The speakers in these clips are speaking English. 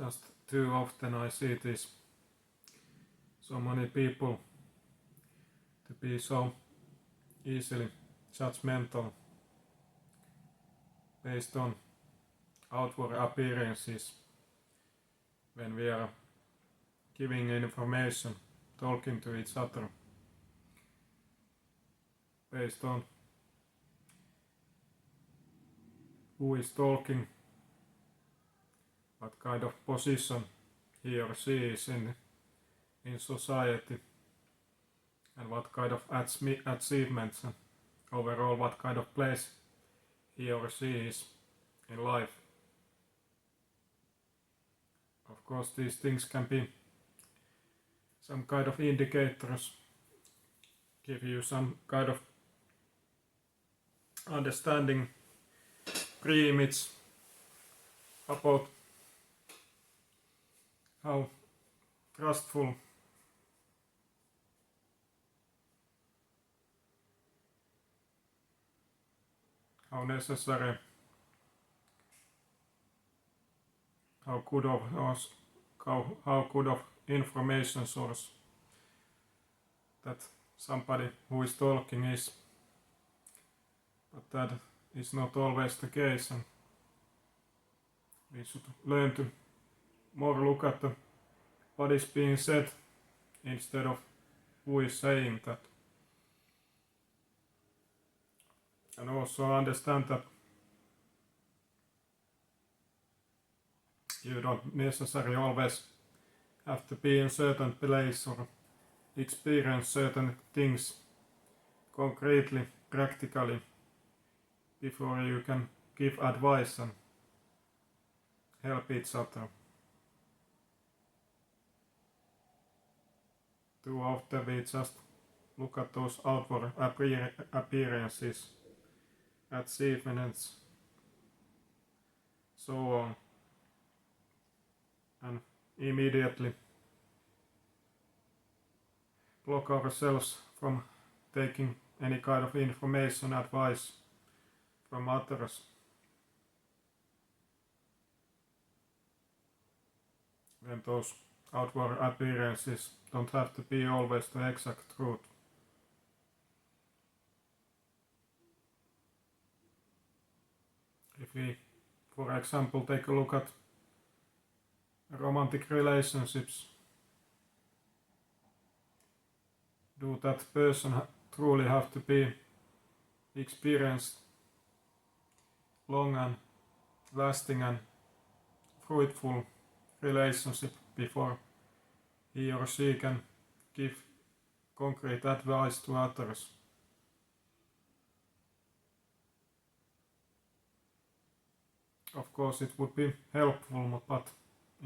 Just too often I see this, so many people to be so easily judgmental based on outward appearances when we are giving information, talking to each other based on who is talking, what kind of position he or she is in society, and what kind of achievements and overall what kind of place he or she is in life. Of course, these things can be some kind of indicators, give you some kind of understanding, pre-image about how trustful how necessary, how good of information source that somebody who is talking is, but that is not always the case, and we should learn to more look at what is being said instead of who is saying that, and also understand that you don't necessarily always have to be in a certain place or experience certain things concretely, practically, before you can give advice and help each other. Too often we just look at those outward appearances, achievements, so on, and immediately block ourselves from taking any kind of information, advice from others. When those outward appearances don't have to be always the exact truth. If we, for example, take a look at romantic relationships, do that person truly have to be experienced, long and lasting and fruitful relationship before he or she can give concrete advice to others? Of course it would be helpful, but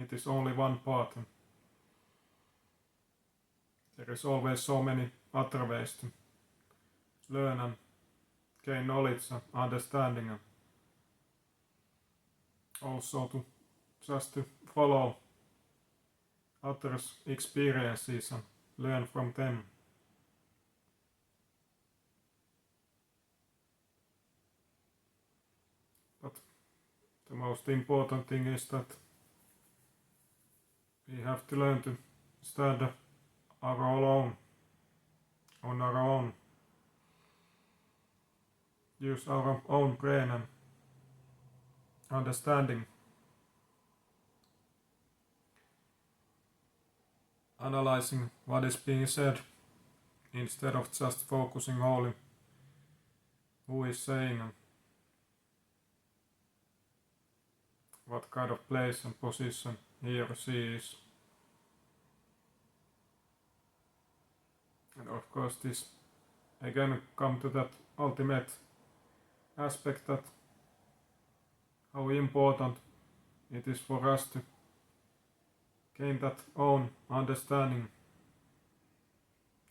it is only one part. There is always so many other ways to learn and gain knowledge and understanding, and also to just to follow others' experiences and learn from them. But the most important thing is that we have to learn to stand on our own, use our own brain and understanding, analyzing what is being said instead of just focusing only who is saying and what kind of place and position he or she is. And of course this again come to that ultimate aspect that how important it is for us to gain that own understanding,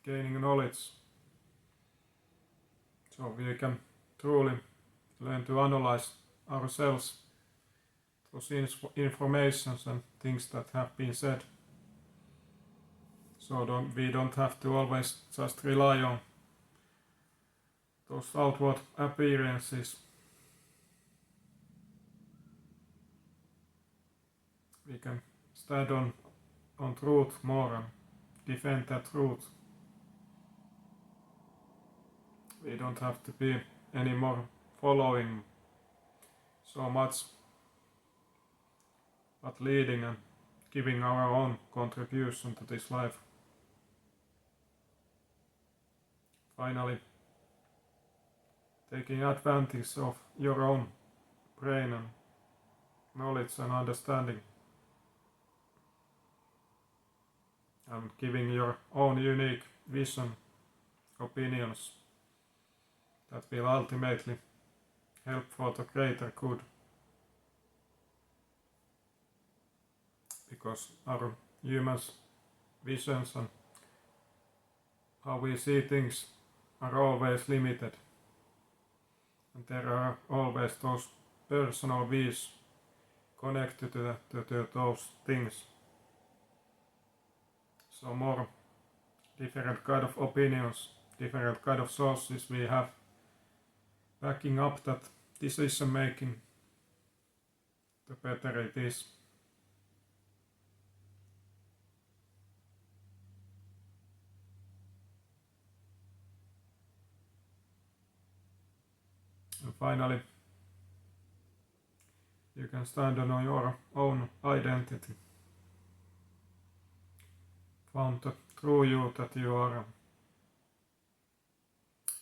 gaining knowledge, so we can truly learn to analyze ourselves, those informations and things that have been said, so we don't have to always just rely on those outward appearances. We can stand on truth more and defend that truth. We don't have to be anymore following so much, but leading and giving our own contribution to this life. Finally, taking advantage of your own brain and knowledge and understanding, and giving your own unique vision, opinions that will ultimately help for the greater good. Because our humans' visions and how we see things are always limited. And there are always those personal views connected to those things. So more different kind of opinions, different kind of sources we have backing up that decision making, the better it is. And finally, you can stand on your own identity. Found the true you that you are.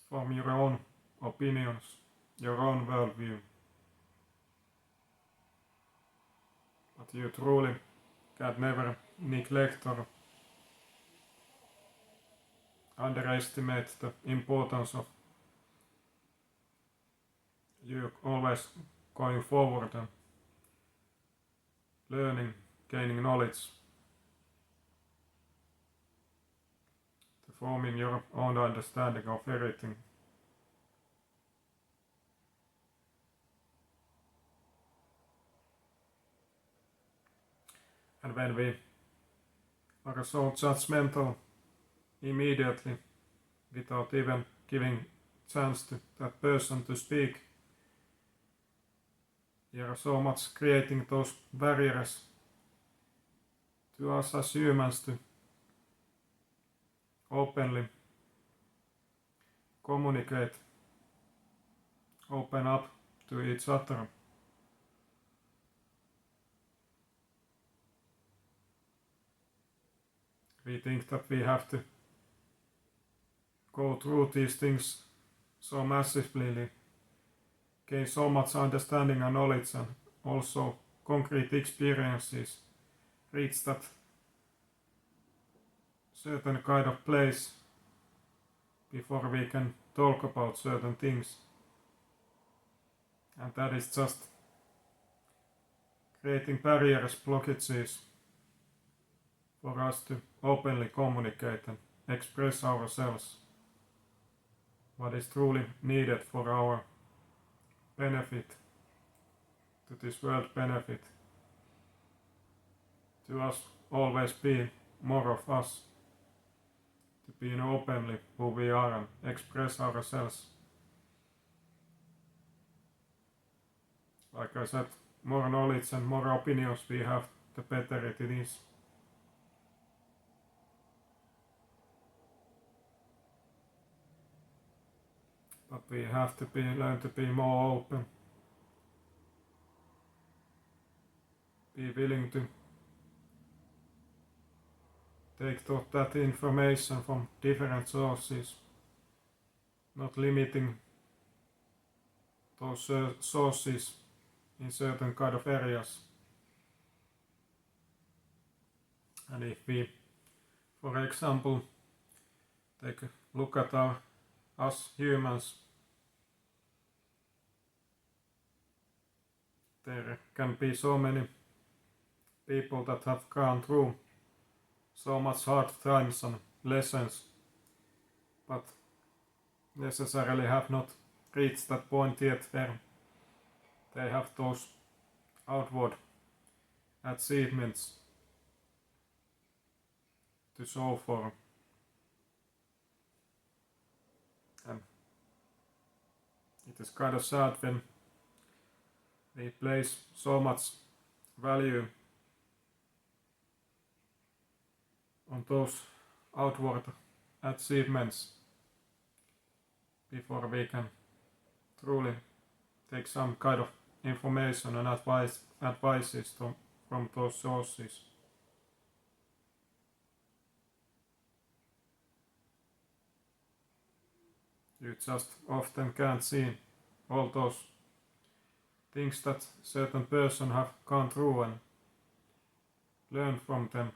Form your own opinions, your own worldview. But you truly can never neglect or underestimate the importance of you always going forward and learning, gaining knowledge, to forming your own understanding of everything. And when we are so judgmental immediately, without even giving chance to that person to speak, we are so much creating those barriers to us as humans to openly communicate, open up to each other. We think that we have to go through these things so massively, gain so much understanding and knowledge and also concrete experiences, reach that certain kind of place before we can talk about certain things. And that is just creating barriers, blockages for us to openly communicate and express ourselves, what is truly needed for our benefit, to this world benefit, to us always be more of us, to be openly who we are and express ourselves. Like I said, more knowledge and more opinions we have, the better it is. But we have to learn to be more open, be willing to take that information from different sources, not limiting those sources in certain kind of areas. And if we, for example, take a look at us humans, there can be so many people that have gone through so much hard times and lessons, but necessarily have not reached that point yet where they have those outward achievements to show for. And it is kind of sad when we place so much value on those outward achievements before we can truly take some kind of information and advices from those sources. You just often can't see all those things that certain person have gone through and learn from them.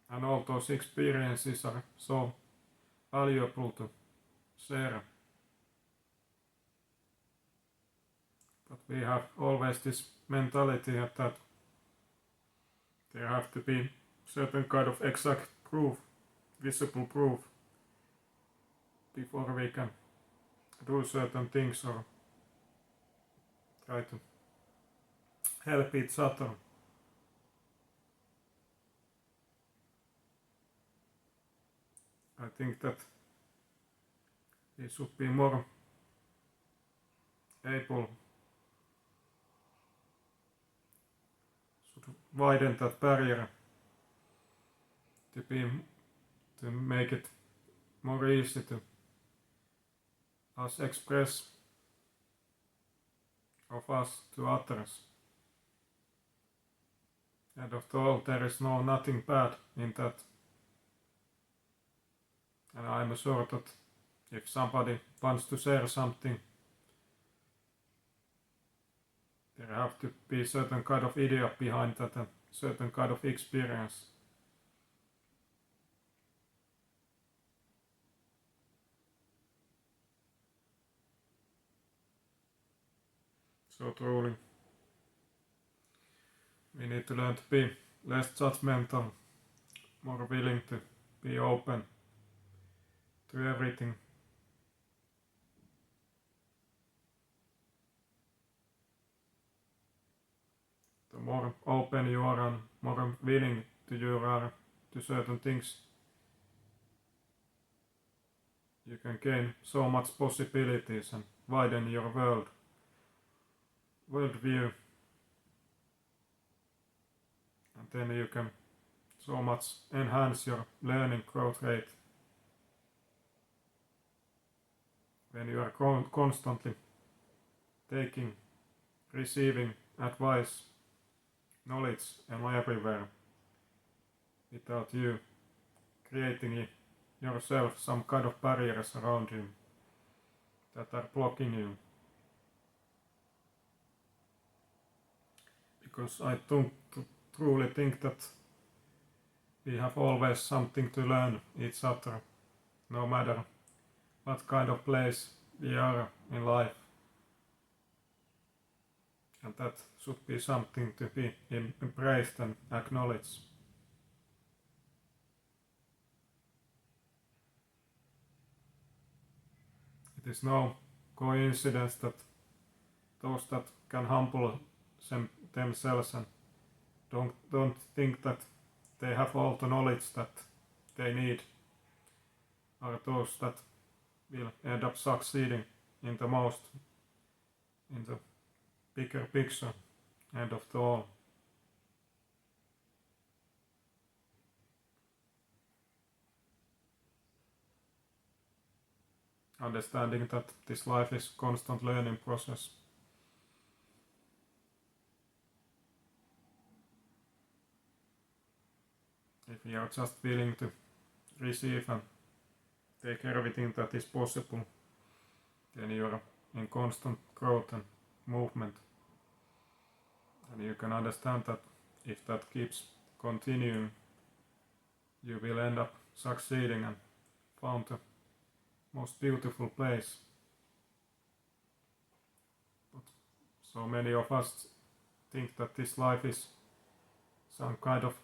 And all those experiences are so valuable to share. But we have always this mentality that there have to be certain kind of exact proof, visible proof, before we can do certain things or try to help each other. I think that we should be more able, should widen that barrier to make it more easy to us express of us to others. And after all, there is nothing bad in that. And I'm sure that if somebody wants to share something, there have to be certain kind of idea behind that and certain kind of experience. So truly, we need to learn to be less judgmental, more willing to be open to everything. The more open you are and more willing you are to certain things, you can gain so much possibilities and widen your worldview, and then you can so much enhance your learning growth rate when you are constantly receiving advice, knowledge everywhere, without you creating yourself some kind of barriers around you that are blocking you. Because I don't truly think that we have always something to learn each other, no matter what kind of place we are in life. And that should be something to be embraced and acknowledged. It is no coincidence that those that can humble themselves and don't think that they have all the knowledge that they need are those that will end up succeeding in the bigger picture end of the all. Understanding that this life is a constant learning process. If we are just willing to receive and take everything that is possible, then you are in constant growth and movement. And you can understand that if that keeps continuing, you will end up succeeding and found the most beautiful place. But so many of us think that this life is some kind of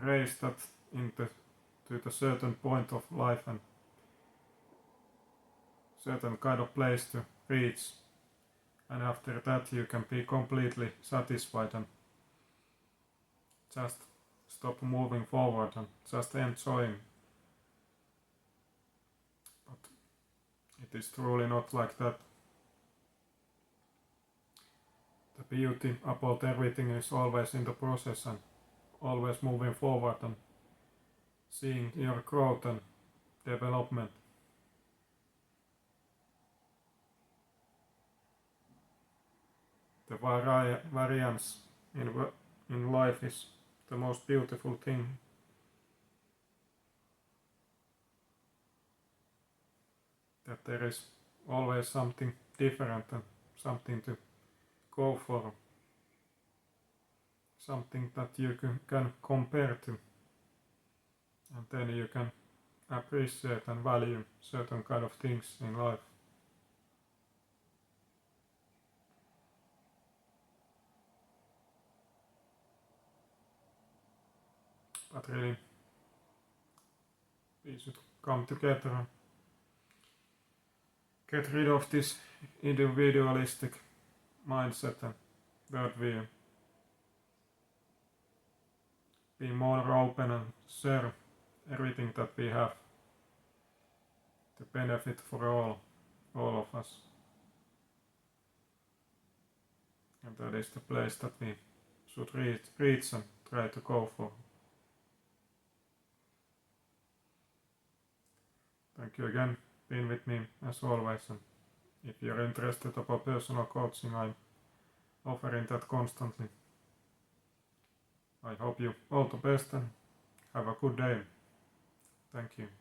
race that to the certain point of life and certain kind of place to reach, and after that you can be completely satisfied and just stop moving forward and just enjoying. But it is truly not like that. The beauty about everything is always in the process, and always moving forward and seeing your growth and development. The variance in life is the most beautiful thing. That there is always something different and something to go for. Something that you can compare to. And then you can appreciate and value certain kind of things in life. But really, we should come together and get rid of this individualistic mindset and worldview. Be more open and share everything that we have. The benefit for all of us. And that is the place that we should reach and try to go for. Thank you again, being with me as always, and if you're interested about personal coaching, I'm offering that constantly. I hope you all the best and have a good day. Thank you.